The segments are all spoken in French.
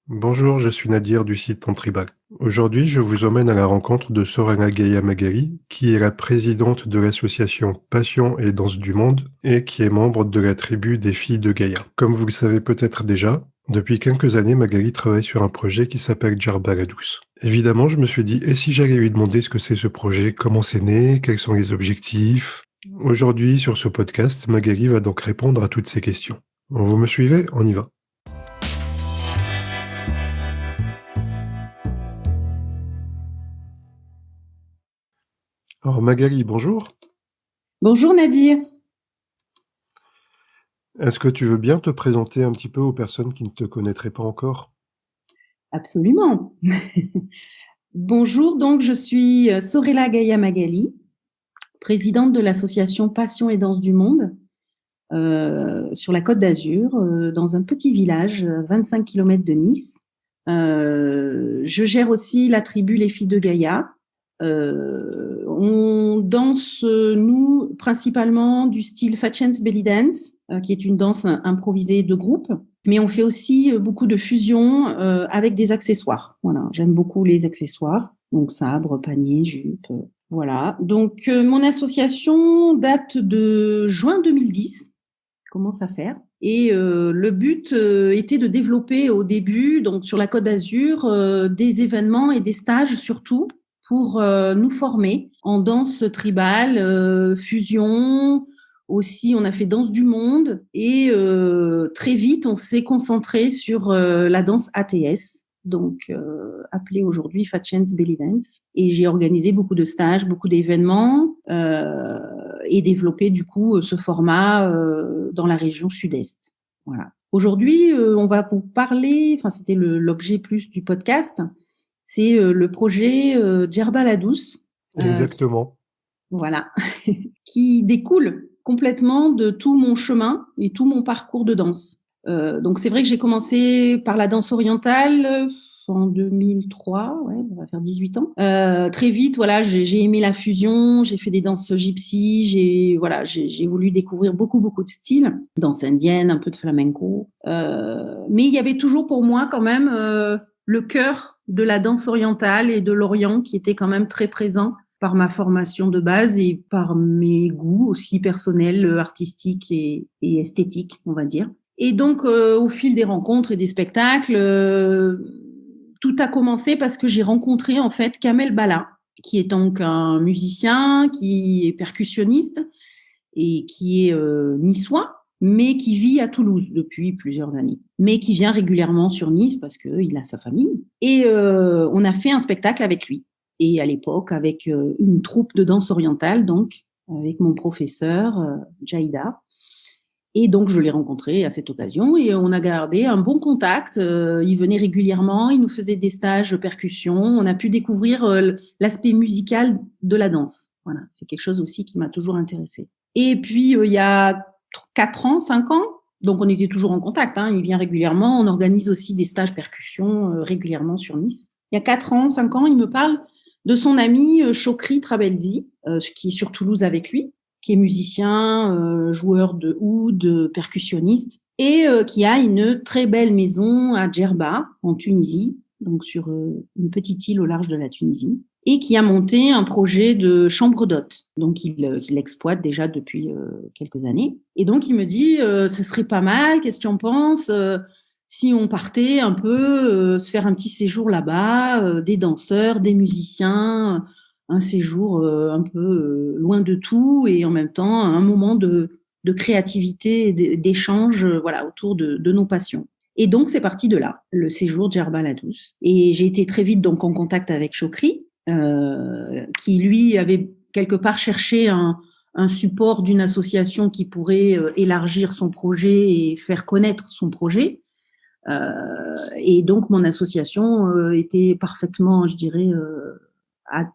Bonjour, je suis Nadir du site Tantribal. Aujourd'hui, je vous emmène à la rencontre de Sorana Gaïa Magali, qui est la présidente de l'association Passion et Danse du Monde et qui est membre de la tribu des filles de Gaïa. Comme vous le savez peut-être déjà, depuis quelques années, Magali travaille sur un projet qui s'appelle Djerba la Douce. Évidemment, je me suis dit, et si j'allais lui demander ce que c'est ce projet, comment c'est né, quels sont les objectifs? Aujourd'hui, sur ce podcast, Magali va donc répondre à toutes ces questions. Vous me suivez? On y va. Alors Magali, bonjour. Bonjour Nadir. Est-ce que tu veux bien te présenter un petit peu aux personnes qui ne te connaîtraient pas encore? Absolument. Bonjour, donc je suis Sorella Gaïa Magali, présidente de l'association Passion et Danse du Monde sur la Côte d'Azur, dans un petit village à 25 km de Nice. Je gère aussi la tribu Les Filles de Gaïa. On danse, nous, principalement du style Fatchens Belly Dance, qui est une danse improvisée de groupe. Mais on fait aussi beaucoup de fusion avec des accessoires. Voilà, j'aime beaucoup les accessoires. Donc sabre, panier, jupe. Voilà. Donc mon association date de juin 2010. Commence à faire. Et le but était de développer au début, donc sur la Côte d'Azur, des événements et des stages surtout pour nous former en danse tribale, fusion. Aussi, on a fait danse du monde et très vite, on s'est concentré sur la danse ATS, donc appelée aujourd'hui Fatchens Belly Dance. Et j'ai organisé beaucoup de stages, beaucoup d'événements et développé du coup ce format dans la région sud-est. Voilà. Aujourd'hui, on va vous parler, enfin c'était l'objet plus du podcast, c'est le projet Djerba la Douce. Exactement. Voilà, qui découle complètement de tout mon chemin et tout mon parcours de danse. Donc c'est vrai que j'ai commencé par la danse orientale en 2003, ouais, on va faire 18 ans. Très vite, voilà, j'ai aimé la fusion, j'ai fait des danses gypsy, j'ai voulu découvrir beaucoup de styles, danse indienne, un peu de flamenco. Mais il y avait toujours pour moi quand même le cœur de la danse orientale et de l'Orient qui était quand même très présent par ma formation de base et par mes goûts aussi personnels, artistiques et esthétiques, on va dire. Et donc, au fil des rencontres et des spectacles, tout a commencé parce que j'ai rencontré en fait Kamel Bala, qui est donc un musicien, qui est percussionniste et qui est niçois, mais qui vit à Toulouse depuis plusieurs années, mais qui vient régulièrement sur Nice parce qu'il a sa famille. Et on a fait un spectacle avec lui. Et à l'époque, avec une troupe de danse orientale, donc avec mon professeur Jaïda. Et donc, je l'ai rencontré à cette occasion et on a gardé un bon contact. Il venait régulièrement, il nous faisait des stages de percussion. On a pu découvrir l'aspect musical de la danse. Voilà, c'est quelque chose aussi qui m'a toujours intéressée. Et puis, il y a 4 ans, 5 ans, donc on était toujours en contact. Hein, il vient régulièrement. On organise aussi des stages percussion régulièrement sur Nice. Il y a 4 ans, 5 ans, il me parle de son ami Chokri Trabelsi, qui est sur Toulouse avec lui, qui est musicien, joueur de oud, percussionniste, et qui a une très belle maison à Djerba, en Tunisie, donc sur une petite île au large de la Tunisie, et qui a monté un projet de chambre d'hôtes. Donc, il l'exploite déjà depuis quelques années. Et donc, il me dit, ce serait pas mal, qu'est-ce que tu en penses si on partait un peu se faire un petit séjour là-bas, des danseurs, des musiciens, un séjour un peu loin de tout et en même temps un moment de créativité, d'échange voilà, autour de nos passions. Et donc, c'est parti de là, le séjour Djerba la Douce. Et j'ai été très vite donc en contact avec Chokri, qui lui avait quelque part cherché un support d'une association qui pourrait élargir son projet et faire connaître son projet. Et donc, mon association était parfaitement, je dirais,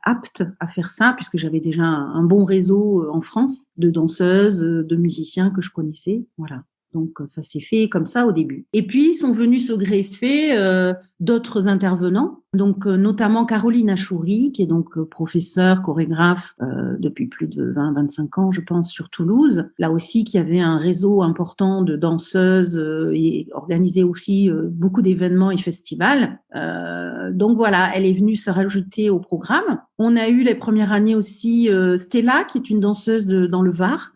apte à faire ça, puisque j'avais déjà un bon réseau en France de danseuses, de musiciens que je connaissais. Voilà. Donc, ça s'est fait comme ça au début. Et puis, sont venus se greffer d'autres intervenants, donc notamment Caroline Achouri, qui est donc professeure, chorégraphe depuis plus de 20-25 ans, je pense, sur Toulouse. Là aussi, qui avait un réseau important de danseuses et organisait aussi beaucoup d'événements et festivals. Donc voilà, elle est venue se rajouter au programme. On a eu les premières années aussi Stella, qui est une danseuse dans le Var,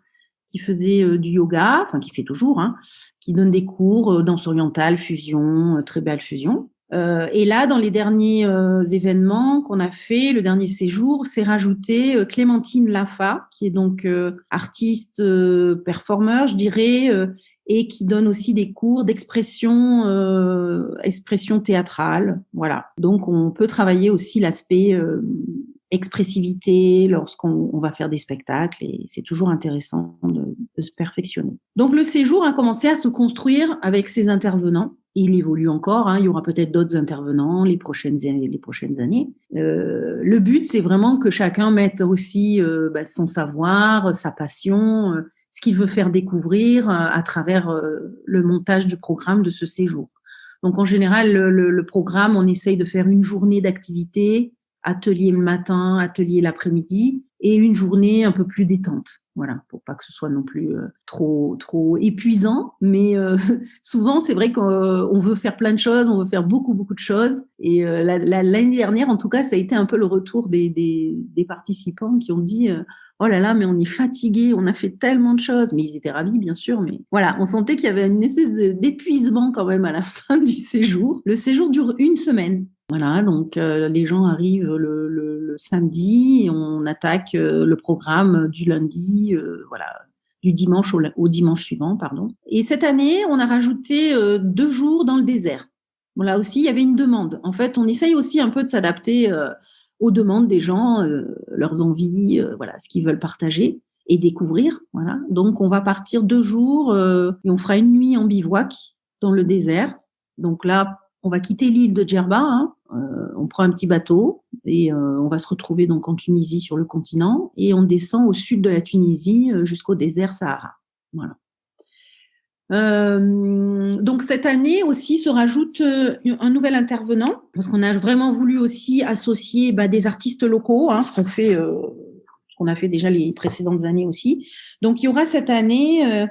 qui faisait du yoga, enfin qui fait toujours, hein, qui donne des cours danse orientale, fusion, très belle fusion. Et là, dans les derniers événements qu'on a fait, le dernier séjour, s'est rajouté Clémentine Laffa, qui est donc artiste, performeur, je dirais, et qui donne aussi des cours d'expression, expression théâtrale. Voilà. Donc, on peut travailler aussi l'aspect expressivité lorsqu'on va faire des spectacles, et c'est toujours intéressant de se perfectionner. Donc, le séjour a commencé à se construire avec ces intervenants. Il évolue encore, hein, il y aura peut-être d'autres intervenants les prochaines années. Le but, c'est vraiment que chacun mette aussi son savoir, sa passion, ce qu'il veut faire découvrir à travers le montage du programme de ce séjour. Donc, en général, le programme, on essaye de faire une journée d'activité, atelier le matin, atelier l'après-midi, et une journée un peu plus détente. Voilà, pour pas que ce soit non plus trop épuisant, mais souvent c'est vrai qu'on veut faire plein de choses, on veut faire beaucoup de choses. Et l'année dernière, en tout cas, ça a été un peu le retour des participants qui ont dit oh là là, mais on est fatigué, on a fait tellement de choses. Mais ils étaient ravis, bien sûr, mais voilà, on sentait qu'il y avait une espèce d'épuisement quand même à la fin du séjour. Le séjour dure 1 semaine. Voilà, donc les gens arrivent le samedi et on attaque le programme du lundi, voilà, du dimanche au dimanche suivant, pardon. Et cette année, on a rajouté 2 jours dans le désert. Bon, là aussi, il y avait une demande. En fait, on essaye aussi un peu de s'adapter aux demandes des gens, leurs envies, voilà, ce qu'ils veulent partager et découvrir. Voilà. Donc, on va partir 2 jours et on fera une nuit en bivouac dans le désert. Donc là, on va quitter l'île de Djerba, hein. On prend un petit bateau et on va se retrouver donc en Tunisie, sur le continent, et on descend au sud de la Tunisie jusqu'au désert Sahara. Voilà. Donc cette année aussi se rajoute un nouvel intervenant, parce qu'on a vraiment voulu aussi associer des artistes locaux, hein, ce qu'on a fait déjà les précédentes années aussi. Donc il y aura cette année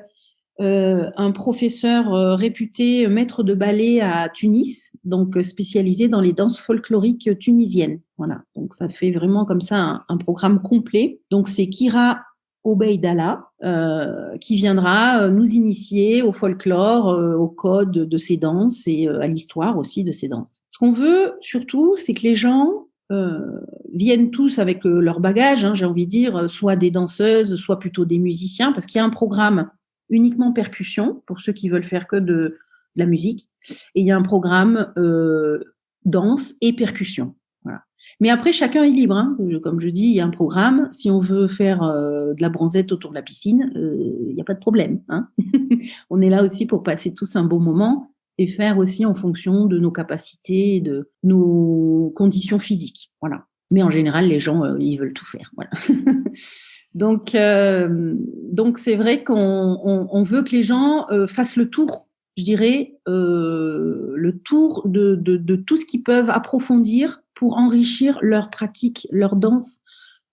un professeur réputé maître de ballet à Tunis, donc spécialisé dans les danses folkloriques tunisiennes. Voilà, donc ça fait vraiment comme ça un programme complet. Donc c'est Kira Obeidallah qui viendra nous initier au folklore, au code de ces danses et à l'histoire aussi de ces danses. Ce qu'on veut surtout, c'est que les gens viennent tous avec leur bagage, hein, j'ai envie de dire, soit des danseuses, soit plutôt des musiciens, parce qu'il y a un programme uniquement percussion, pour ceux qui veulent faire que de la musique. Et il y a un programme danse et percussion. Voilà. Mais après, chacun est libre, hein. Comme je dis, il y a un programme. Si on veut faire de la bronzette autour de la piscine, il n'y a pas de problème, hein. On est là aussi pour passer tous un bon moment et faire aussi en fonction de nos capacités, de nos conditions physiques. Voilà. Mais en général, les gens, ils veulent tout faire. Voilà. Donc c'est vrai qu'on veut que les gens fassent le tour, je dirais, le tour de tout ce qu'ils peuvent approfondir pour enrichir leur pratique, leur danse,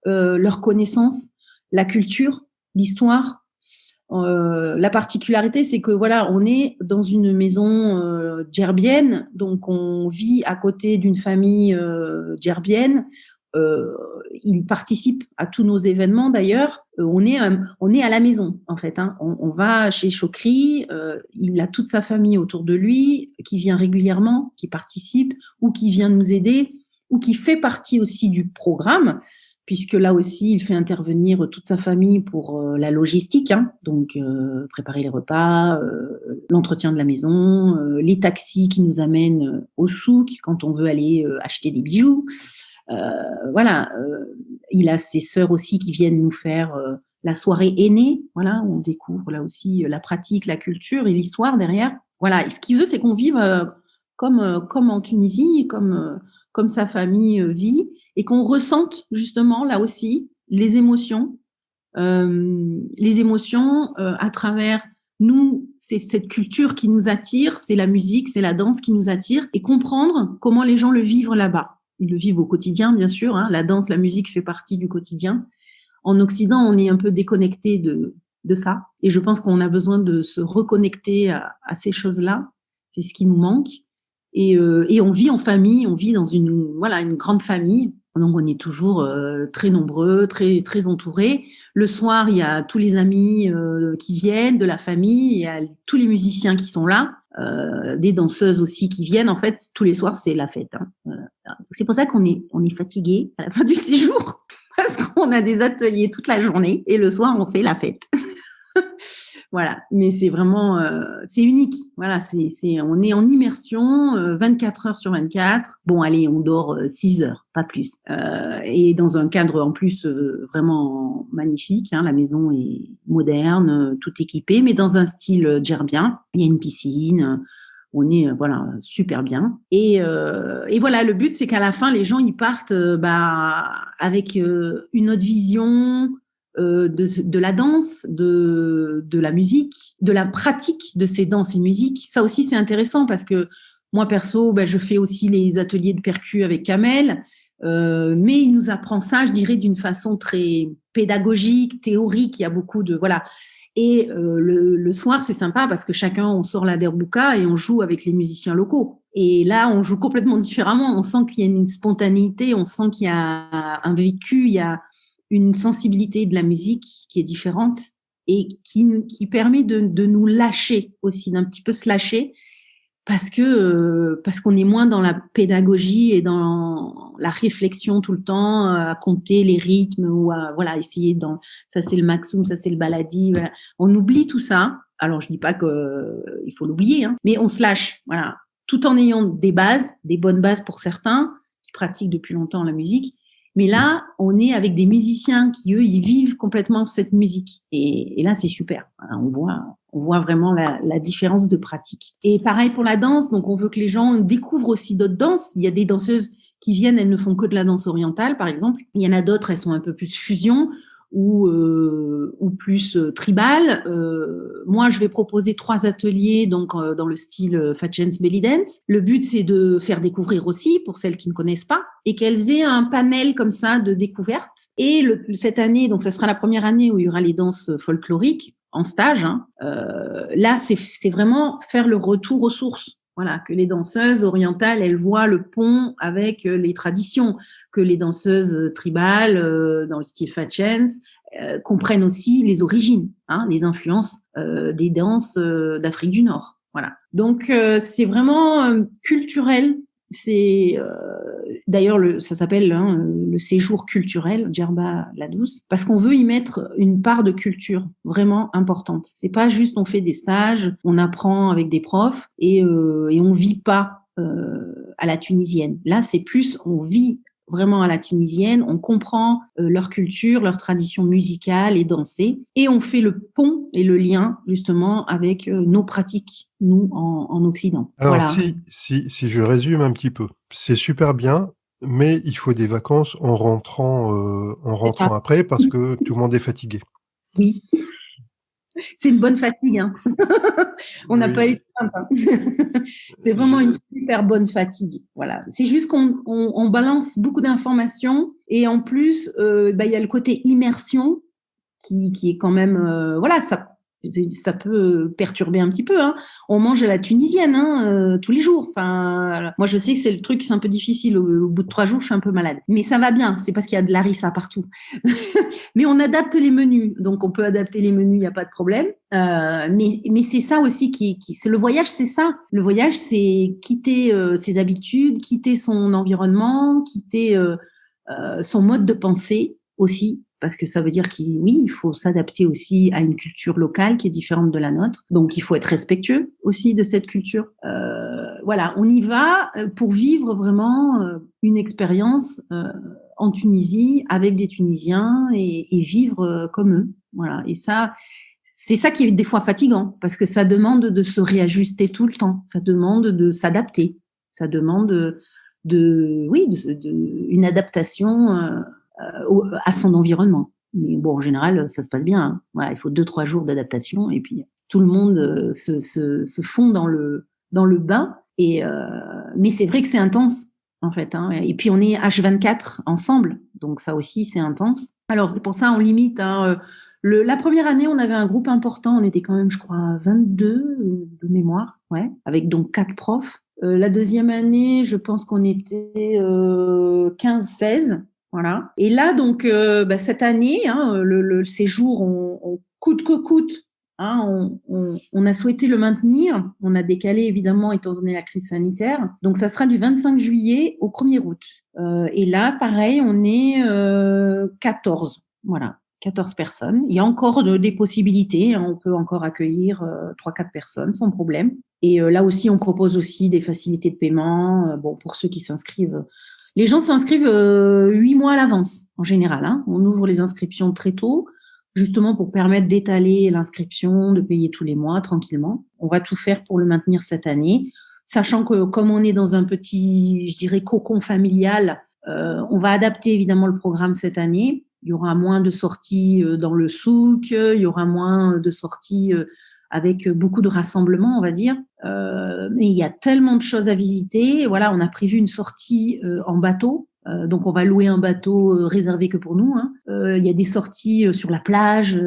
leur connaissance, la culture, l'histoire. La particularité, c'est que voilà, on est dans une maison djerbienne, donc on vit à côté d'une famille djerbienne. Il participe à tous nos événements d'ailleurs. On est à la maison en fait, hein. On va chez Chokri, il a toute sa famille autour de lui qui vient régulièrement, qui participe ou qui vient nous aider ou qui fait partie aussi du programme, puisque là aussi il fait intervenir toute sa famille pour la logistique, hein. Donc préparer les repas, l'entretien de la maison, les taxis qui nous amènent au souk quand on veut aller acheter des bijoux. Voilà, il a ses sœurs aussi qui viennent nous faire la soirée aînée, voilà, où on découvre là aussi la pratique, la culture et l'histoire derrière. Voilà, et ce qu'il veut, c'est qu'on vive comme en Tunisie, comme sa famille vit, et qu'on ressente justement là aussi les émotions à travers nous, c'est cette culture qui nous attire, c'est la musique, c'est la danse qui nous attire, et comprendre comment les gens le vivent là-bas. Ils le vivent au quotidien, bien sûr. Hein. La danse, la musique fait partie du quotidien. En Occident, on est un peu déconnecté de ça. Et je pense qu'on a besoin de se reconnecter à ces choses-là. C'est ce qui nous manque. Et on vit en famille, on vit dans une grande famille. Donc, on est toujours très nombreux, très, très entourés. Le soir, il y a tous les amis qui viennent, de la famille, il y a tous les musiciens qui sont là, des danseuses aussi qui viennent. En fait, tous les soirs, c'est la fête. Hein. C'est pour ça qu'on est fatigué à la fin du séjour, parce qu'on a des ateliers toute la journée et le soir, on fait la fête. Voilà, mais c'est vraiment, c'est unique. Voilà, on est en immersion 24 heures sur 24. Bon, allez, on dort 6 heures, pas plus. Et dans un cadre en plus vraiment magnifique. Hein, la maison est moderne, tout équipé, mais dans un style gerbien. Il y a une piscine. On est super bien. Et voilà, le but c'est qu'à la fin les gens ils partent avec une autre vision de la danse, de la musique, de la pratique de ces danses et musiques. Ça aussi c'est intéressant parce que moi perso, je fais aussi les ateliers de percu avec Kamel, mais il nous apprend ça, je dirais, d'une façon très pédagogique, théorique. Il y a beaucoup de Et le soir, c'est sympa parce que chacun, on sort la derbouka et on joue avec les musiciens locaux. Et là, on joue complètement différemment. On sent qu'il y a une spontanéité, on sent qu'il y a un vécu, il y a une sensibilité de la musique qui est différente et qui permet de nous lâcher aussi, d'un petit peu se lâcher parce qu'on est moins dans la pédagogie et dans la réflexion tout le temps, à compter les rythmes ou à essayer ça c'est le maximum, ça c'est le baladi. Voilà. On oublie tout ça. Alors je dis pas il faut l'oublier, hein, mais on se lâche, voilà, tout en ayant des bases, des bonnes bases pour certains qui pratiquent depuis longtemps la musique. Mais là, on est avec des musiciens qui, eux, ils vivent complètement cette musique. Et là, c'est super. On voit vraiment la différence de pratique. Et pareil pour la danse. Donc, on veut que les gens découvrent aussi d'autres danses. Il y a des danseuses qui viennent, elles ne font que de la danse orientale, par exemple. Il y en a d'autres, elles sont un peu plus fusion ou plus tribal. Moi, je vais proposer 3 ateliers donc dans le style Fatjens Belly Dance. Le but, c'est de faire découvrir aussi pour celles qui ne connaissent pas et qu'elles aient un panel comme ça de découverte. Et cette année, donc ça sera la première année où il y aura les danses folkloriques en stage. Hein. Là, c'est vraiment faire le retour aux sources. Voilà, que les danseuses orientales, elles voient le pont avec les traditions, que les danseuses tribales dans le style Fatjens comprennent aussi les origines, hein, les influences des danses d'Afrique du Nord. Voilà. Donc c'est vraiment culturel. C'est d'ailleurs ça s'appelle le séjour culturel Djerba la Douce parce qu'on veut y mettre une part de culture vraiment importante. C'est pas juste on fait des stages, on apprend avec des profs et on vit pas à la tunisienne. Là, c'est plus on vit vraiment à la tunisienne, on comprend leur culture, leur tradition musicale et dansée, et on fait le pont et le lien justement avec nos pratiques, nous, en Occident. Alors, Voilà. si je résume un petit peu, c'est super bien, mais il faut des vacances en rentrant après parce que tout le monde est fatigué. Oui. C'est une bonne fatigue. Hein. On n'a pas eu de crainte. Hein. C'est vraiment une super bonne fatigue. Voilà. C'est juste qu'on balance beaucoup d'informations et en plus, il y a le côté immersion qui est quand même, ça peut perturber un petit peu. Hein. On mange à la tunisienne tous les jours. Enfin, moi, je sais que c'est le truc, c'est un peu difficile. Au bout de 3 jours, je suis un peu malade. Mais ça va bien. C'est parce qu'il y a de l'harissa partout. Mais on adapte les menus. Donc, on peut adapter les menus, il n'y a pas de problème. Mais c'est ça aussi c'est le voyage, c'est ça. Le voyage, c'est quitter ses habitudes, quitter son environnement, quitter son mode de pensée aussi. Parce que ça veut dire il faut s'adapter aussi à une culture locale qui est différente de la nôtre. Donc, il faut être respectueux aussi de cette culture. Voilà, on y va pour vivre vraiment une expérience en Tunisie avec des Tunisiens et vivre comme eux. Voilà, et ça, c'est ça qui est des fois fatigant parce que ça demande de se réajuster tout le temps. Ça demande de s'adapter. Ça demande une adaptation à son environnement. Mais bon, en général, ça se passe bien. Hein. Voilà, il faut 2-3 jours d'adaptation et puis tout le monde se fond dans le bain. Mais c'est vrai que c'est intense, en fait, hein. Et puis, on est H24 ensemble. Donc, ça aussi, c'est intense. Alors, c'est pour ça, on limite, hein. La première année, on avait un groupe important. On était quand même, je crois, 22 de mémoire, ouais, avec donc 4 profs. La deuxième année, je pense qu'on était 15-16. Voilà. Et là, donc, cette année, hein, le séjour, on coûte que coûte, hein, on a souhaité le maintenir. On a décalé, évidemment, étant donné la crise sanitaire. Donc, ça sera du 25 juillet au 1er août. Et là, pareil, on est 14. Voilà. 14 personnes. Il y a encore des possibilités, hein. On peut encore accueillir 3-4 personnes sans problème. Et là aussi, on propose aussi des facilités de paiement. Bon, pour ceux qui s'inscrivent, les gens s'inscrivent 8 mois à l'avance en général, hein. On ouvre les inscriptions très tôt, justement pour permettre d'étaler l'inscription, de payer tous les mois tranquillement. On va tout faire pour le maintenir cette année, sachant que comme on est dans un petit, je dirais, cocon familial, on va adapter évidemment le programme cette année. Il y aura moins de sorties dans le souk, il y aura moins de sorties avec beaucoup de rassemblements, on va dire. Mais il y a tellement de choses à visiter. Voilà, on a prévu une sortie en bateau. Donc, on va louer un bateau réservé que pour nous, hein. Il y a des sorties sur la plage.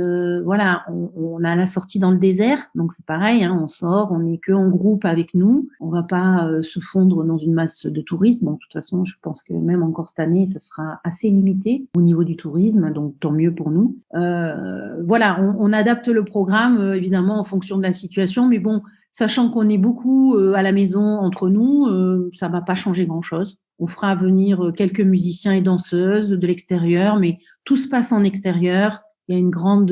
Voilà, on a la sortie dans le désert. Donc, c'est pareil, hein, on sort, on n'est que en groupe avec nous. On va pas se fondre dans une masse de touristes. Bon, de toute façon, je pense que même encore cette année, ça sera assez limité au niveau du tourisme. Donc, tant mieux pour nous. Voilà, on adapte le programme, évidemment, en fonction de la situation. Mais bon, sachant qu'on est beaucoup à la maison entre nous, ça va pas changer grand-chose. On fera venir quelques musiciens et danseuses de l'extérieur, mais tout se passe en extérieur. Il y a une grande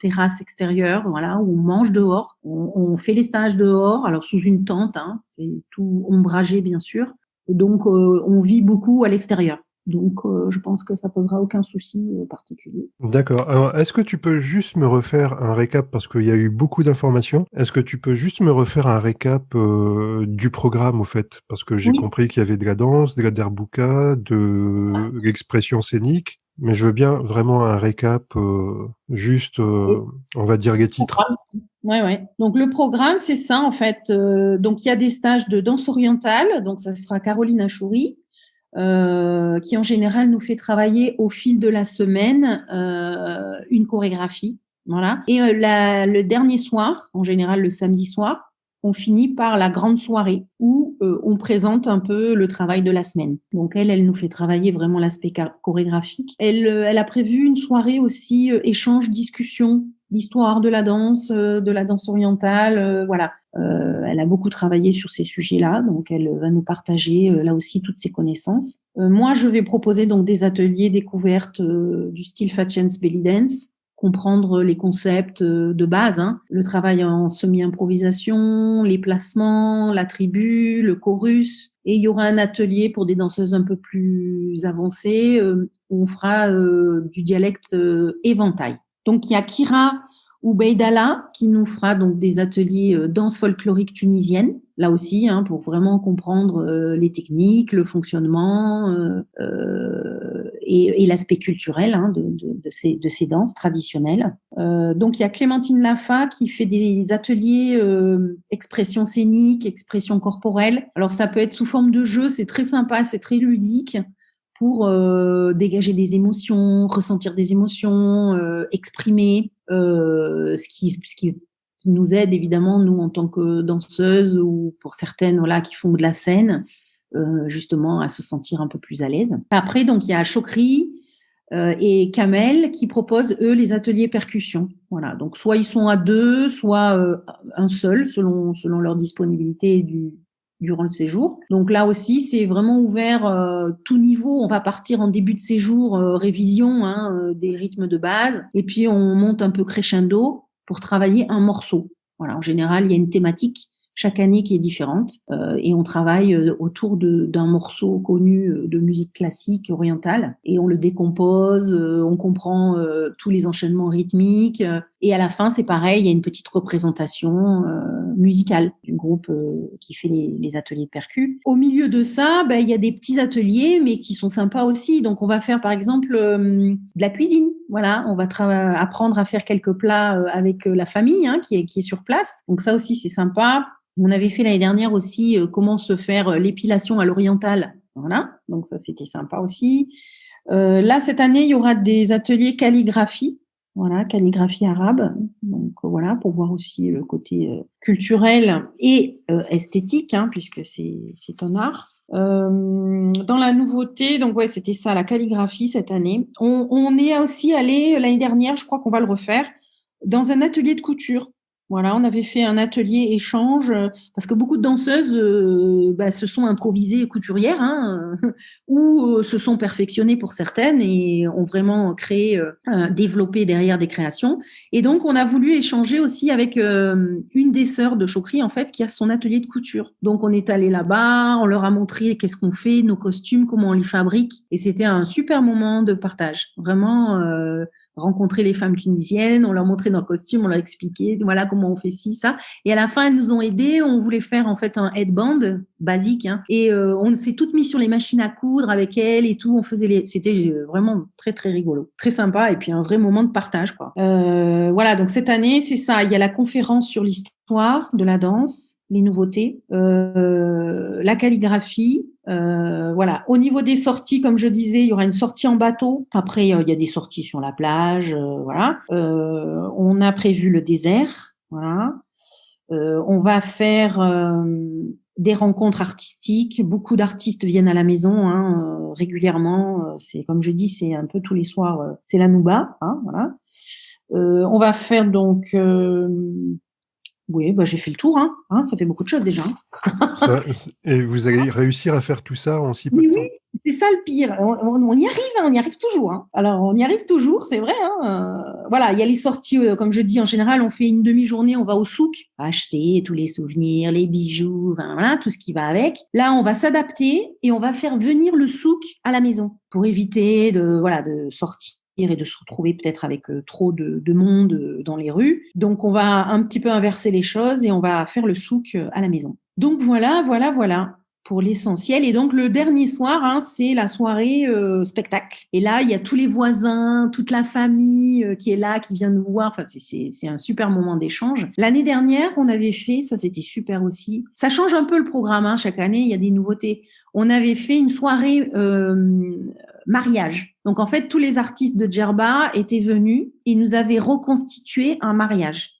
terrasse extérieure, voilà, où on mange dehors. On fait les stages dehors, alors sous une tente, hein, c'est tout ombragé bien sûr. Donc on vit beaucoup à l'extérieur. Donc je pense que ça posera aucun souci particulier. D'accord. Alors, est-ce que tu peux juste me refaire un récap, parce qu'il y a eu beaucoup d'informations. Est-ce que tu peux juste me refaire un récap du programme, au fait? Parce que j'ai Oui. compris qu'il y avait de la danse, de la derbuka, de l'expression scénique, mais je veux bien vraiment un récap, juste, on va dire les titres. Ouais, ouais. Donc le programme, c'est ça en fait. Donc il y a des stages de danse orientale. Donc ça sera Caroline Achouri, qui en général nous fait travailler au fil de la semaine une chorégraphie. Voilà. Et le dernier soir, en général le samedi soir, on finit par la grande soirée où on présente un peu le travail de la semaine. Donc elle nous fait travailler vraiment l'aspect chorégraphique. Elle a prévu une soirée aussi échange, discussion, l'histoire de la danse orientale, voilà. Elle a beaucoup travaillé sur ces sujets-là, donc elle va nous partager là aussi toutes ses connaissances. Moi, je vais proposer donc des ateliers découvertes du style Fatchens Belly Dance, comprendre les concepts de base, hein, le travail en semi-improvisation, les placements, la tribu, le chorus. Et il y aura un atelier pour des danseuses un peu plus avancées où on fera du dialecte éventail. Donc, il y a Kira Oubeidala qui nous fera donc des ateliers danse folklorique tunisienne, là aussi, hein, pour vraiment comprendre les techniques, le fonctionnement et l'aspect culturel, hein, de ces danses traditionnelles. Donc, il y a Clémentine Lafa qui fait des ateliers expression scénique, expression corporelle. Alors, ça peut être sous forme de jeu, c'est très sympa, c'est très ludique pour dégager des émotions, ressentir des émotions, exprimer, ce qui nous aide évidemment, nous, en tant que danseuses ou pour certaines voilà, qui font de la scène, justement à se sentir un peu plus à l'aise. Après, donc, il y a Chokri et Kamel qui proposent, eux, les ateliers percussion. Voilà, donc soit ils sont à deux, soit un seul, selon leur disponibilité durant le séjour. Donc là aussi, c'est vraiment ouvert tout niveau. On va partir en début de séjour, révision hein, des rythmes de base, et puis on monte un peu crescendo pour travailler un morceau. Voilà, en général, il y a une thématique chaque année qui est différente et on travaille autour d'un morceau connu de musique classique orientale et on le décompose, on comprend tous les enchaînements rythmiques et à la fin c'est pareil, il y a une petite représentation musicale du groupe qui fait les ateliers de percus. Au milieu de ça, il y a des petits ateliers mais qui sont sympas aussi. Donc on va faire par exemple de la cuisine. Voilà, on va apprendre à faire quelques plats avec la famille qui est sur place. Donc ça aussi, c'est sympa. On avait fait l'année dernière aussi comment se faire l'épilation à l'orientale. Voilà, donc ça, c'était sympa aussi. Là, cette année, il y aura des ateliers calligraphie. Voilà, calligraphie arabe. Donc voilà, pour voir aussi le côté culturel et esthétique, puisque c'est un art. Dans la nouveauté, donc ouais, c'était ça, la calligraphie cette année. On est aussi allé l'année dernière, je crois qu'on va le refaire, dans un atelier de couture. Voilà, on avait fait un atelier échange parce que beaucoup de danseuses se sont improvisées couturières ou se sont perfectionnées pour certaines et ont vraiment créé, développé derrière des créations. Et donc, on a voulu échanger aussi avec une des sœurs de Chokri, en fait, qui a son atelier de couture. Donc, on est allé là-bas, on leur a montré qu'est-ce qu'on fait, nos costumes, comment on les fabrique. Et c'était un super moment de partage. Vraiment, rencontrer les femmes tunisiennes, on leur montrait nos costumes, on leur expliquait, voilà comment on fait ci, ça. Et à la fin, elles nous ont aidés. On voulait faire en fait un headband basique, et on s'est toutes mis sur les machines à coudre avec elles et tout. On faisait c'était vraiment très très rigolo, très sympa et puis un vrai moment de partage, quoi. Voilà, donc cette année, c'est ça. Il y a la conférence sur l'histoire de la danse, les nouveautés, la calligraphie. Voilà. Au niveau des sorties, comme je disais, il y aura une sortie en bateau. Après, il y a des sorties sur la plage. Voilà. On a prévu le désert. Voilà. On va faire des rencontres artistiques. Beaucoup d'artistes viennent à la maison régulièrement. C'est comme je dis, c'est un peu tous les soirs. C'est la nouba. Voilà. On va faire donc. Oui, j'ai fait le tour. Ça fait beaucoup de choses déjà. Et vous allez réussir à faire tout ça en si peu Mais de temps? oui, c'est ça le pire. On y arrive toujours. Alors, on y arrive toujours, c'est vrai. Voilà, il y a les sorties, comme je dis, en général, on fait une demi-journée, on va au souk, acheter tous les souvenirs, les bijoux, voilà, tout ce qui va avec. Là, on va s'adapter et on va faire venir le souk à la maison pour éviter de sortir et de se retrouver peut-être avec trop de monde dans les rues. Donc, on va un petit peu inverser les choses et on va faire le souk à la maison. Donc, voilà pour l'essentiel. Et donc, le dernier soir, c'est la soirée spectacle. Et là, il y a tous les voisins, toute la famille qui est là, qui vient nous voir. Enfin, c'est un super moment d'échange. L'année dernière, on avait fait, ça c'était super aussi. Ça change un peu le programme. Chaque année, il y a des nouveautés. On avait fait une soirée mariage. Donc, en fait, tous les artistes de Djerba étaient venus et nous avaient reconstitué un mariage.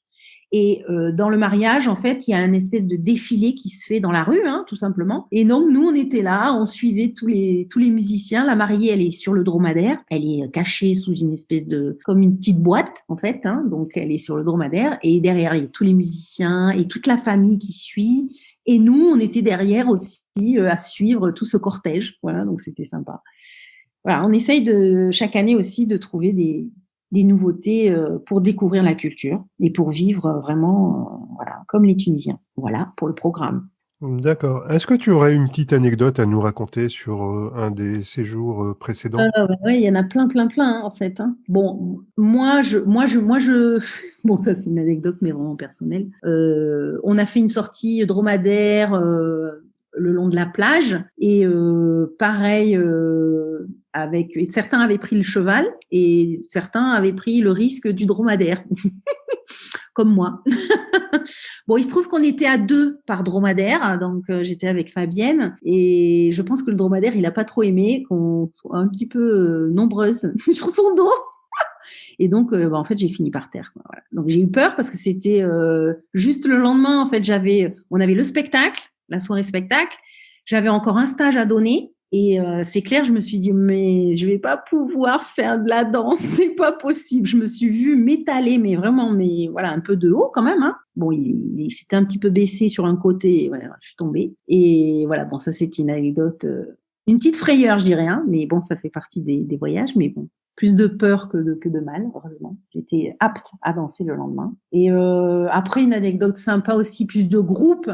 Et dans le mariage, en fait, il y a une espèce de défilé qui se fait dans la rue, tout simplement. Et donc, nous, on était là, on suivait tous les musiciens. La mariée, elle est sur le dromadaire. Elle est cachée sous une espèce comme une petite boîte, en fait. Donc, elle est sur le dromadaire. Et derrière, il y a tous les musiciens et toute la famille qui suit. Et nous, on était derrière aussi à suivre tout ce cortège. Voilà, donc c'était sympa. Voilà, on essaye chaque année aussi de trouver des nouveautés pour découvrir la culture et pour vivre vraiment comme les Tunisiens. Voilà pour le programme. D'accord. Est-ce que tu aurais une petite anecdote à nous raconter sur un des séjours précédents? Oui, il y en a plein, en fait. Bon, moi, bon, ça c'est une anecdote, mais vraiment personnelle. On a fait une sortie dromadaire le long de la plage et pareil, certains avaient pris le cheval et certains avaient pris le risque du dromadaire, comme moi. Bon, il se trouve qu'on était à 2 par dromadaire, donc j'étais avec Fabienne et je pense que le dromadaire, il n'a pas trop aimé qu'on soit un petit peu nombreuses sur son dos. Et donc, en fait, j'ai fini par terre. Voilà. Donc, j'ai eu peur parce que c'était juste le lendemain, en fait, on avait le spectacle, la soirée spectacle. J'avais encore un stage à donner. Et c'est clair, je me suis dit, mais je vais pas pouvoir faire de la danse, c'est pas possible. Je me suis vue m'étaler, mais vraiment, voilà, un peu de haut quand même. Bon, il s'était un petit peu baissé sur un côté, et voilà, je suis tombée. Et voilà, bon, ça c'était une anecdote, une petite frayeur, je dirais, mais bon, ça fait partie des voyages, mais bon. Plus de peur que de mal, heureusement. J'étais apte à danser le lendemain. Et après, une anecdote sympa aussi, plus de groupe.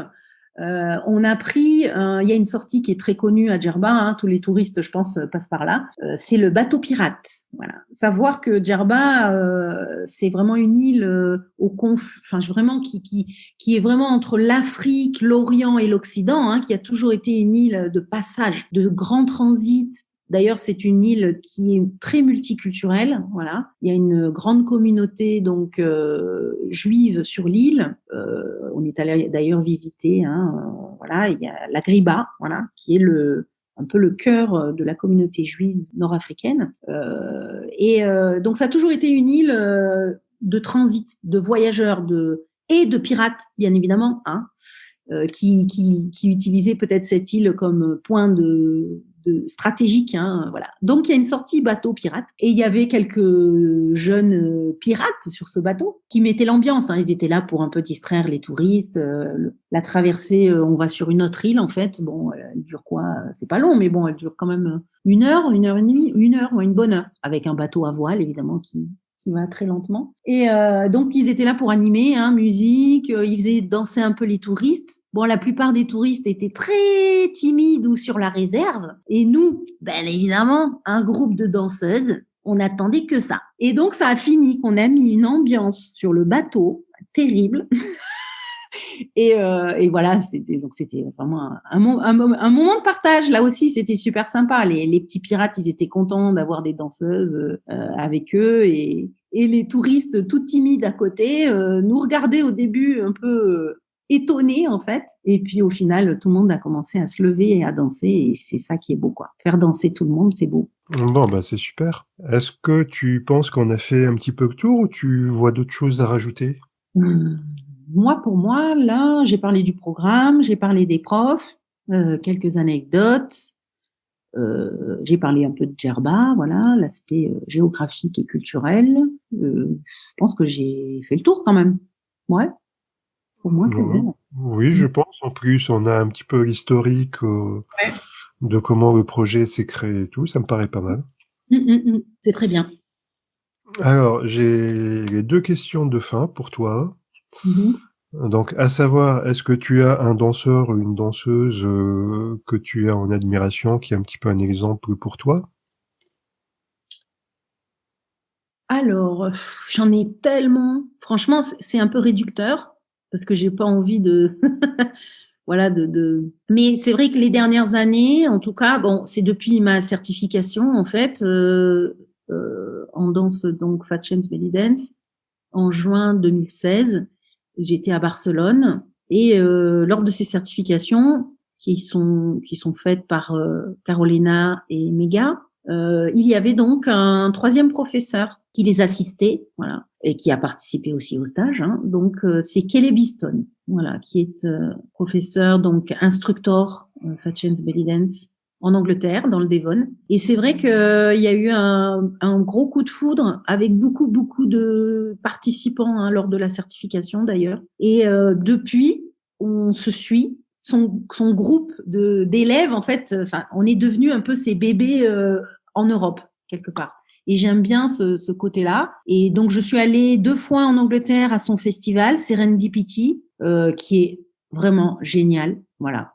On a pris, il y a une sortie qui est très connue à Djerba, tous les touristes, je pense, passent par là. C'est le bateau pirate. Voilà. Savoir que Djerba, c'est vraiment une île vraiment qui est vraiment entre l'Afrique, l'Orient et l'Occident, qui a toujours été une île de passage, de grand transit D'ailleurs, c'est une île qui est très multiculturelle. Voilà, il y a une grande communauté donc juive sur l'île. On est allé d'ailleurs visiter. Voilà, il y a l'Agriba, voilà, qui est un peu le cœur de la communauté juive nord-africaine. Donc, ça a toujours été une île de transit, de voyageurs, et de pirates, bien évidemment, qui utilisait peut-être cette île comme point de stratégique. Voilà. Donc, il y a une sortie bateau pirate et il y avait quelques jeunes pirates sur ce bateau qui mettaient l'ambiance. Ils étaient là pour un peu distraire les touristes. La traversée, on va sur une autre île, en fait. Bon, elle dure quoi? C'est pas long, mais bon, elle dure quand même 1 heure, 1 heure et demie, 1 heure, une bonne heure, avec un bateau à voile, évidemment, qui va très lentement. Et donc, ils étaient là pour animer, musique, ils faisaient danser un peu les touristes. Bon, la plupart des touristes étaient très timides ou sur la réserve. Et nous, ben évidemment, un groupe de danseuses, on n'attendait que ça. Et donc, ça a fini qu'on a mis une ambiance sur le bateau terrible. Et voilà, c'était vraiment un moment de partage. Là aussi, c'était super sympa. Les petits pirates, ils étaient contents d'avoir des danseuses avec eux, et les touristes tout timides à côté nous regardaient au début un peu étonnés en fait. Et puis au final, tout le monde a commencé à se lever et à danser, et c'est ça qui est beau, quoi. Faire danser tout le monde, c'est beau. Bon, bah, c'est super. Est-ce que tu penses qu'on a fait un petit peu le tour ou tu vois d'autres choses à rajouter? Moi, pour moi, là, j'ai parlé du programme, j'ai parlé des profs, quelques anecdotes, j'ai parlé un peu de Djerba, voilà, l'aspect géographique et culturel. Je pense que j'ai fait le tour quand même. Ouais, pour moi, c'est Oui, bon. oui, je pense. En plus, on a un petit peu l'historique Ouais. de comment le projet s'est créé et tout. Ça me paraît pas mal. C'est très bien. Alors, j'ai les 2 questions de fin pour toi. Mhm. Donc, à savoir, est-ce que tu as un danseur ou une danseuse que tu as en admiration, qui est un petit peu un exemple pour toi? Alors, j'en ai tellement. Franchement, c'est un peu réducteur parce que j'ai pas envie de, voilà, Mais c'est vrai que les dernières années, en tout cas, bon, c'est depuis ma certification en fait, en danse donc Fat Chance Belly Dance en juin 2016. J'étais à Barcelone et lors de ces certifications qui sont faites par Carolina et Mega, il y avait donc un troisième professeur qui les assistait, voilà, et qui a participé aussi au stage. Donc c'est Kelly Biston, voilà, qui est professeur donc instructor Fat Chance Belly Dance en Angleterre, dans le Devon. Et c'est vrai qu'il y a eu un gros coup de foudre avec beaucoup, beaucoup de participants lors de la certification d'ailleurs. Et depuis, on se suit. Son groupe d'élèves, en fait, on est devenu un peu ses bébés en Europe, quelque part. Et j'aime bien ce côté-là. Et donc, je suis allée 2 fois en Angleterre à son festival, Serendipity, qui est vraiment génial. Voilà.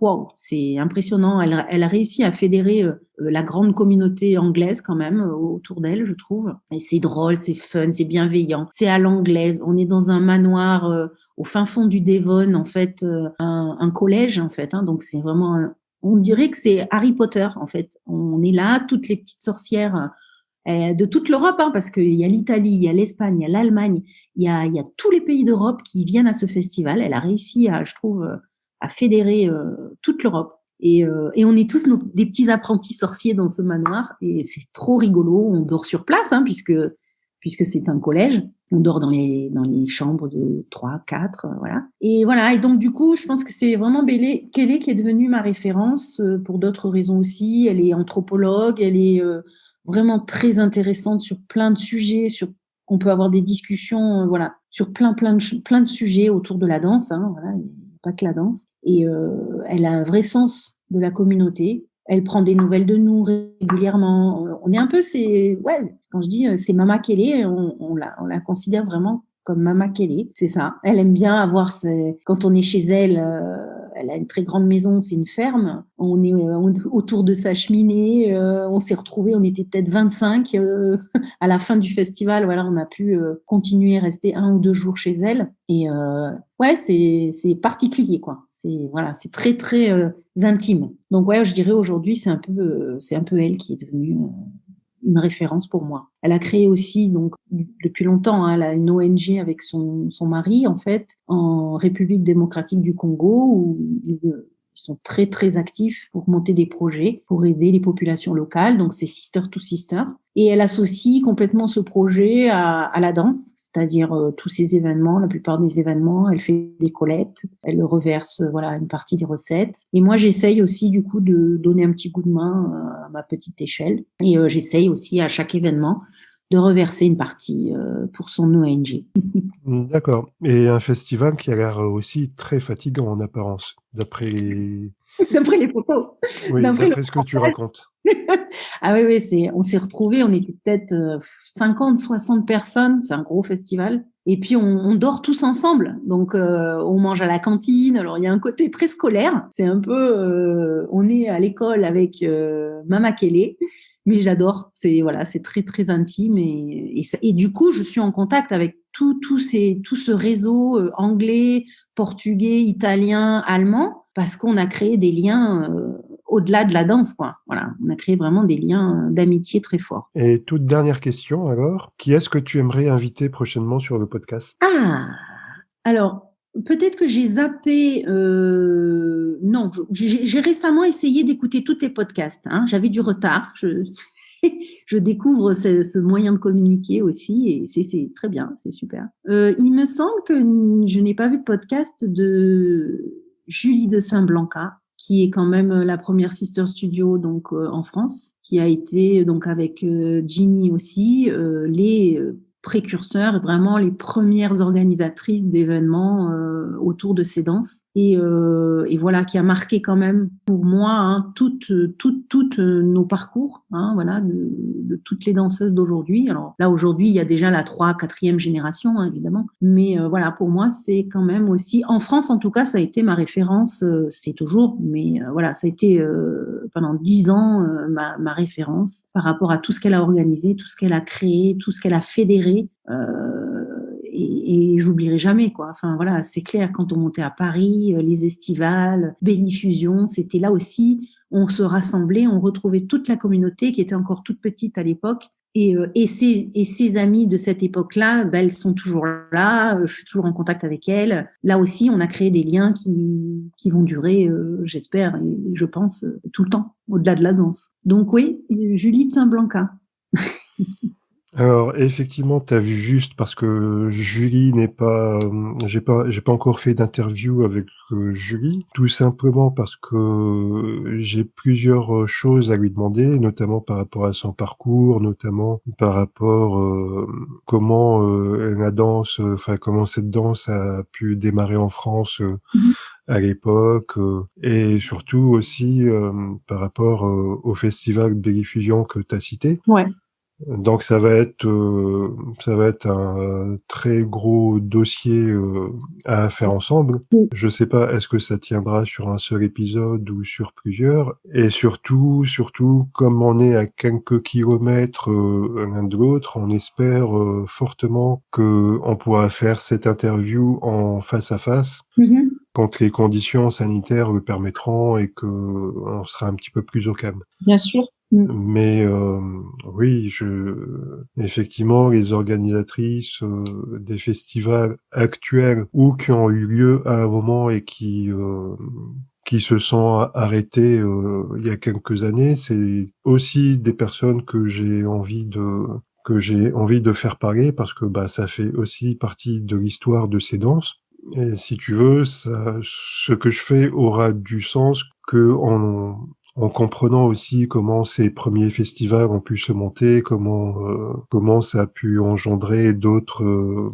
Wow, c'est impressionnant. Elle a réussi à fédérer la grande communauté anglaise quand même autour d'elle, je trouve. Et c'est drôle, c'est fun, c'est bienveillant. C'est à l'anglaise. On est dans un manoir au fin fond du Devon, en fait, un collège, en fait. Donc c'est vraiment, on dirait que c'est Harry Potter, en fait. On est là, toutes les petites sorcières de toute l'Europe, parce qu'il y a l'Italie, il y a l'Espagne, il y a l'Allemagne, il y a tous les pays d'Europe qui viennent à ce festival. Elle a réussi je trouve, à fédérer toute l'Europe. Et on est tous des petits apprentis sorciers dans ce manoir, et c'est trop rigolo. On dort sur place, puisque c'est un collège. On dort dans les chambres de 3, 4, voilà. Et voilà. Et donc, du coup, je pense que c'est vraiment Kelly qui est devenue ma référence pour d'autres raisons aussi. Elle est anthropologue, elle est vraiment très intéressante sur plein de sujets. On peut avoir des discussions, voilà, sur plein de sujets autour de la danse. Voilà, pas que la danse. Et elle a un vrai sens de la communauté. Elle prend des nouvelles de nous régulièrement. On est un peu quand je dis c'est Mama Kelly, on la considère vraiment comme Mama Kelly, c'est ça. Elle aime bien quand on est chez elle, elle a une très grande maison, c'est une ferme. On est autour de sa cheminée, on s'est retrouvés, on était peut-être 25 à la fin du festival. Voilà, on a pu continuer, rester 1 ou 2 jours chez elle. Et ouais, c'est particulier, quoi. c'est très très intime. Donc ouais, je dirais aujourd'hui c'est un peu elle qui est devenue une référence pour moi. Elle a créé aussi, donc depuis longtemps, hein, elle a une ONG avec son mari, en fait, en République démocratique du Congo, où ils sont très très actifs pour monter des projets, pour aider les populations locales. Donc c'est Sister to Sister. Et elle associe complètement ce projet à la danse, c'est-à-dire tous ces événements, la plupart des événements, elle fait des collectes, elle reverse une partie des recettes. Et moi, j'essaye aussi du coup de donner un petit coup de main à ma petite échelle. Et j'essaye aussi à chaque événement de reverser une partie pour son ONG. D'accord. Et un festival qui a l'air aussi très fatigant en apparence, d'après les... D'après les photos. Oui, d'après ce que tu racontes. Ah oui, on s'est retrouvés, on était peut-être 50, 60 personnes, c'est un gros festival. Et puis on dort tous ensemble, donc on mange à la cantine. Alors il y a un côté très scolaire, c'est un peu, on est à l'école avec Mama Kelly, mais j'adore. C'est très très intime et du coup je suis en contact avec tout ce réseau anglais, portugais, italien, allemand, parce qu'on a créé des liens au-delà de la danse, quoi. Voilà, on a créé vraiment des liens d'amitié très forts. Et toute dernière question alors, qui est-ce que tu aimerais inviter prochainement sur le podcast? Ah, alors peut-être que j'ai zappé. Non, j'ai récemment essayé d'écouter tous tes podcasts. Hein. J'avais du retard. Je découvre ce moyen de communiquer aussi et c'est très bien, c'est super. Il me semble que je n'ai pas vu de podcast de Julie de Saint-Blanca, qui est quand même la première sister studio donc en France, qui a été donc avec Ginny aussi les précurseurs, vraiment les premières organisatrices d'événements autour de ces danses et voilà qui a marqué quand même pour moi hein, toutes nos parcours hein, voilà de toutes les danseuses d'aujourd'hui. Alors là aujourd'hui il y a déjà la 4e génération hein, évidemment, mais voilà pour moi c'est quand même aussi en France en tout cas ça a été ma référence, c'est toujours, mais voilà ça a été pendant 10 ans ma référence par rapport à tout ce qu'elle a organisé, tout ce qu'elle a créé, tout ce qu'elle a fédéré. Et j'oublierai jamais quoi. Enfin voilà, c'est clair quand on montait à Paris, les estivales, Bénifusion, c'était là aussi. On se rassemblait, on retrouvait toute la communauté qui était encore toute petite à l'époque. Et ces amies de cette époque-là, ben, elles sont toujours là. Je suis toujours en contact avec elles. Là aussi, on a créé des liens qui vont durer, j'espère et je pense, tout le temps, au-delà de la danse. Donc oui, Julie de Saint-Blanca. Alors effectivement, tu as vu juste parce que Julie n'est pas, j'ai pas encore fait d'interview avec Julie, tout simplement parce que j'ai plusieurs choses à lui demander, notamment par rapport à son parcours, notamment par rapport comment la danse, enfin comment cette danse a pu démarrer en France à l'époque, et surtout aussi par rapport au festival Bélifusion que tu as cité. Ouais. Donc ça va être un très gros dossier à faire ensemble. Je sais pas, est-ce que ça tiendra sur un seul épisode ou sur plusieurs? Et surtout, comme on est à quelques kilomètres l'un de l'autre, on espère fortement que on pourra faire cette interview en face à face. Quand les conditions sanitaires le permettront et que on sera un petit peu plus au calme. Bien sûr. Mais oui, effectivement, les organisatrices des festivals actuels ou qui ont eu lieu à un moment et qui se sont arrêtés il y a quelques années, c'est aussi des personnes que j'ai envie de faire parler parce que bah ça fait aussi partie de l'histoire de ces danses. Et si tu veux, ce que je fais aura du sens que en comprenant aussi comment ces premiers festivals ont pu se monter, comment ça a pu engendrer d'autres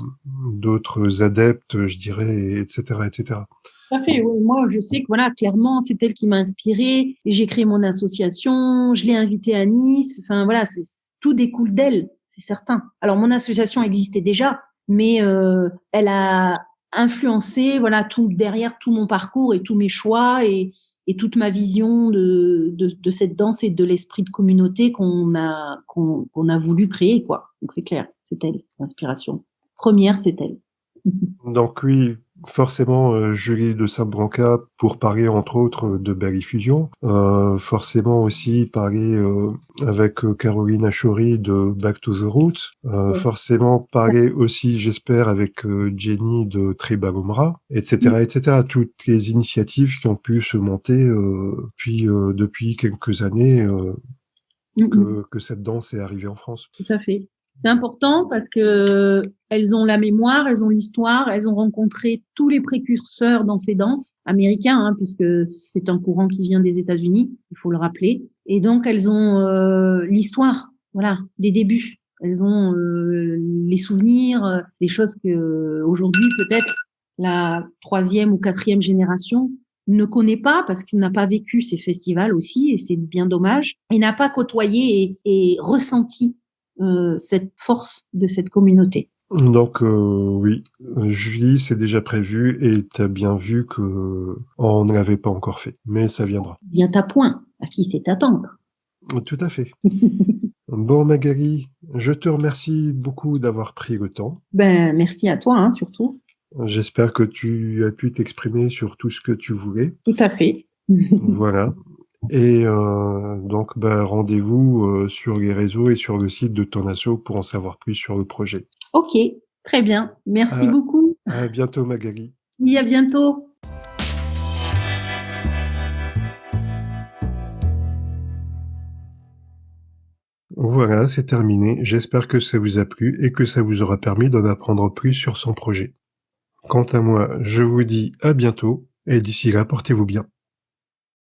adeptes, je dirais, etc., etc. Tout à fait, oui. Moi, je sais que voilà, clairement, c'est elle qui m'a inspirée. Et j'ai créé mon association, je l'ai invitée à Nice. Enfin voilà, tout découle d'elle, c'est certain. Alors mon association existait déjà, mais elle a influencé voilà derrière tout mon parcours et tous mes choix et toute ma vision de cette danse et de l'esprit de communauté qu'on a voulu créer quoi. Donc c'est clair, c'est elle l'inspiration première, c'est elle. Donc oui, forcément Julie de Saint-Branca pour parler entre autres de Berry-Fusion, forcément aussi parler avec Caroline Achouri de Back to the Roots, Ouais. forcément parler aussi, j'espère, avec Jenny de Tribal Umrah, etc., etc. Toutes les initiatives qui ont pu se monter puis depuis quelques années que cette danse est arrivée en France. Tout à fait. C'est important parce que elles ont la mémoire, elles ont l'histoire, elles ont rencontré tous les précurseurs dans ces danses américains, hein, puisque c'est un courant qui vient des États-Unis, il faut le rappeler. Et donc elles ont l'histoire, voilà, des débuts. Elles ont les souvenirs, des choses que aujourd'hui peut-être la troisième ou quatrième génération ne connaît pas parce qu'il n'a pas vécu ces festivals aussi, et c'est bien dommage, et n'a pas côtoyé et ressenti cette force de cette communauté. Donc oui, Julie, c'est déjà prévu et tu as bien vu que on ne l'avait pas encore fait, mais ça viendra. Bien à point, à qui c'est attendre. Tout à fait. Bon, Magali, je te remercie beaucoup d'avoir pris le temps. Ben, merci à toi, hein, surtout. J'espère que tu as pu t'exprimer sur tout ce que tu voulais. Tout à fait. Voilà. Et donc, rendez-vous sur les réseaux et sur le site de ton asso pour en savoir plus sur le projet. Ok, très bien. Merci À, beaucoup. à bientôt, Magali. Et à bientôt. Voilà, c'est terminé. J'espère que ça vous a plu et que ça vous aura permis d'en apprendre plus sur son projet. Quant à moi, je vous dis à bientôt et d'ici là, portez-vous bien.